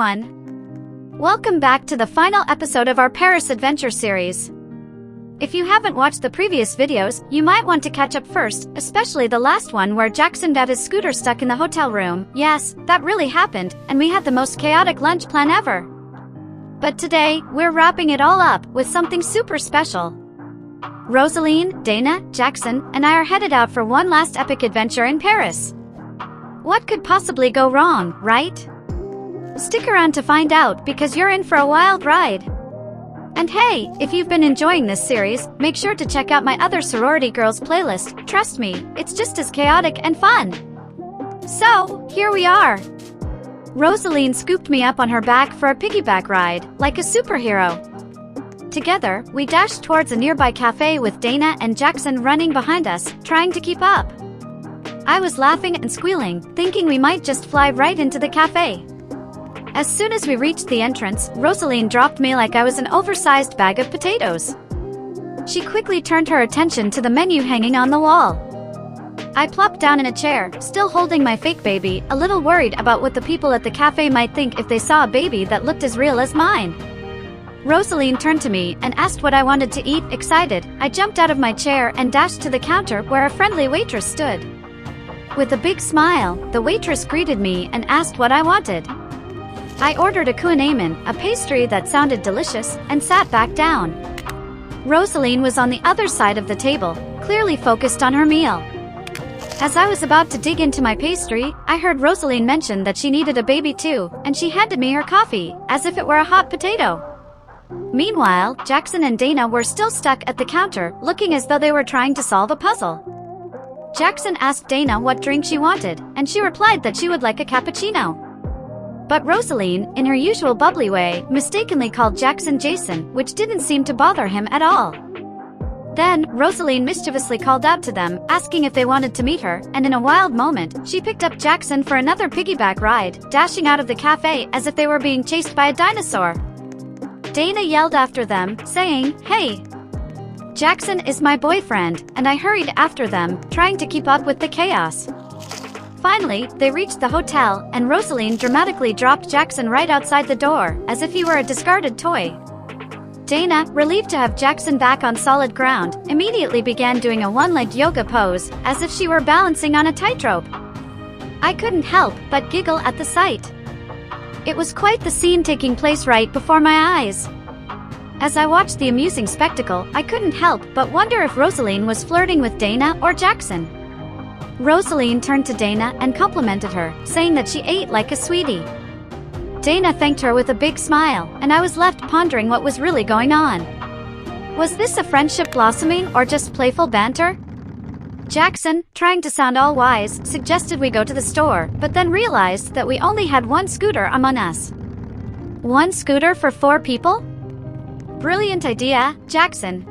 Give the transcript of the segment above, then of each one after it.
everyone! Welcome back to the final episode of our Paris adventure series. If you haven't watched the previous videos, you might want to catch up first, especially the last one where Jackson got his scooter stuck in the hotel room. Yes, that really happened, and we had the most chaotic lunch plan ever. But today, we're wrapping it all up with something super special. Rosaline, Dana, Jackson, and I are headed out for one last epic adventure in Paris. What could possibly go wrong, right? Stick around to find out because you're in for a wild ride. And hey, if you've been enjoying this series, make sure to check out my other sorority girls playlist. Trust me, it's just as chaotic and fun. So, here we are. Rosaline scooped me up on her back for a piggyback ride, like a superhero. Together, we dashed towards a nearby cafe with Dana and Jackson running behind us, trying to keep up. I was laughing and squealing, thinking we might just fly right into the cafe. As soon as we reached the entrance, Rosaline dropped me like I was an oversized bag of potatoes. She quickly turned her attention to the menu hanging on the wall. I plopped down in a chair, still holding my fake baby, a little worried about what the people at the cafe might think if they saw a baby that looked as real as mine. Rosaline turned to me and asked what I wanted to eat. Excited, I jumped out of my chair and dashed to the counter where a friendly waitress stood. With a big smile, the waitress greeted me and asked what I wanted. I ordered a kuhneman, a pastry that sounded delicious, and sat back down. Rosaline was on the other side of the table, clearly focused on her meal. As I was about to dig into my pastry, I heard Rosaline mention that she needed a baby too, and she handed me her coffee, as if it were a hot potato. Meanwhile, Jackson and Dana were still stuck at the counter, looking as though they were trying to solve a puzzle. Jackson asked Dana what drink she wanted, and she replied that she would like a cappuccino. But Rosaline, in her usual bubbly way, mistakenly called Jackson Jason, which didn't seem to bother him at all. Then, Rosaline mischievously called out to them, asking if they wanted to meet her, and in a wild moment, she picked up Jackson for another piggyback ride, dashing out of the cafe as if they were being chased by a dinosaur. Dana yelled after them, saying, "Hey! Jackson is my boyfriend," and I hurried after them, trying to keep up with the chaos. Finally, they reached the hotel, and Rosaline dramatically dropped Jackson right outside the door, as if he were a discarded toy. Dana, relieved to have Jackson back on solid ground, immediately began doing a one-legged yoga pose, as if she were balancing on a tightrope. I couldn't help but giggle at the sight. It was quite the scene taking place right before my eyes. As I watched the amusing spectacle, I couldn't help but wonder if Rosaline was flirting with Dana or Jackson. Rosaline turned to Dana and complimented her, saying that she ate like a sweetie. Dana thanked her with a big smile, and I was left pondering what was really going on. Was this a friendship blossoming or just playful banter? Jackson, trying to sound all wise, suggested we go to the store, but then realized that we only had one scooter among us. One scooter for 4 people? Brilliant idea, Jackson.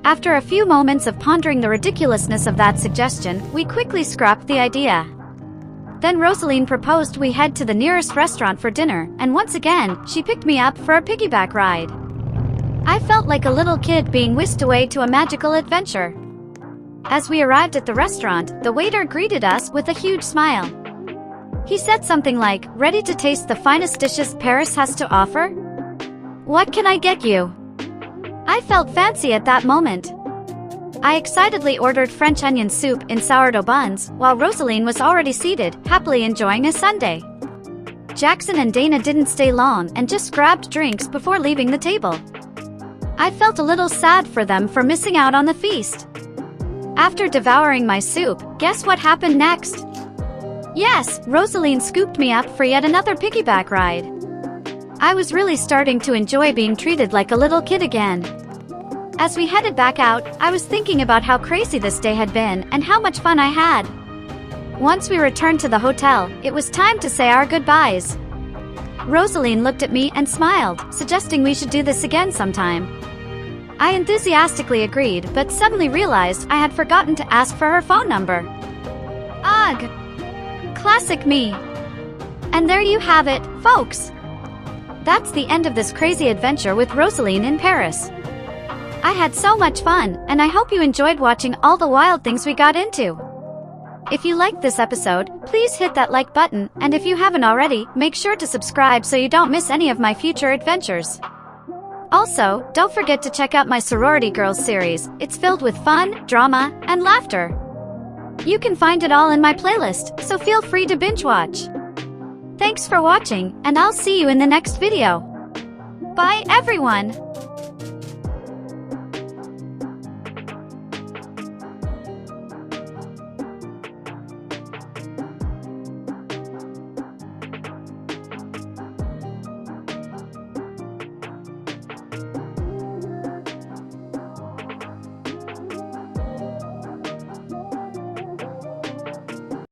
After a few moments of pondering the ridiculousness of that suggestion, we quickly scrapped the idea. Then Rosaline proposed we head to the nearest restaurant for dinner, and once again, she picked me up for a piggyback ride. I felt like a little kid being whisked away to a magical adventure. As we arrived at the restaurant, the waiter greeted us with a huge smile. He said something like, "Ready to taste the finest dishes Paris has to offer? What can I get you?" I felt fancy at that moment. I excitedly ordered French onion soup in sourdough buns, while Rosaline was already seated, happily enjoying a sundae. Jackson and Dana didn't stay long and just grabbed drinks before leaving the table. I felt a little sad for them for missing out on the feast. After devouring my soup, guess what happened next? Yes, Rosaline scooped me up for yet another piggyback ride. I was really starting to enjoy being treated like a little kid again. As we headed back out, I was thinking about how crazy this day had been and how much fun I had. Once we returned to the hotel, it was time to say our goodbyes. Rosaline looked at me and smiled, suggesting we should do this again sometime. I enthusiastically agreed, but suddenly realized I had forgotten to ask for her phone number. Ugh! Classic me. And there you have it, folks. That's the end of this crazy adventure with Rosaline in Paris. I had so much fun, and I hope you enjoyed watching all the wild things we got into. If you liked this episode, please hit that like button, and if you haven't already, make sure to subscribe so you don't miss any of my future adventures. Also, don't forget to check out my Sorority Girls series. It's filled with fun, drama, and laughter. You can find it all in my playlist, so feel free to binge watch. Thanks for watching, and I'll see you in the next video. Bye, everyone!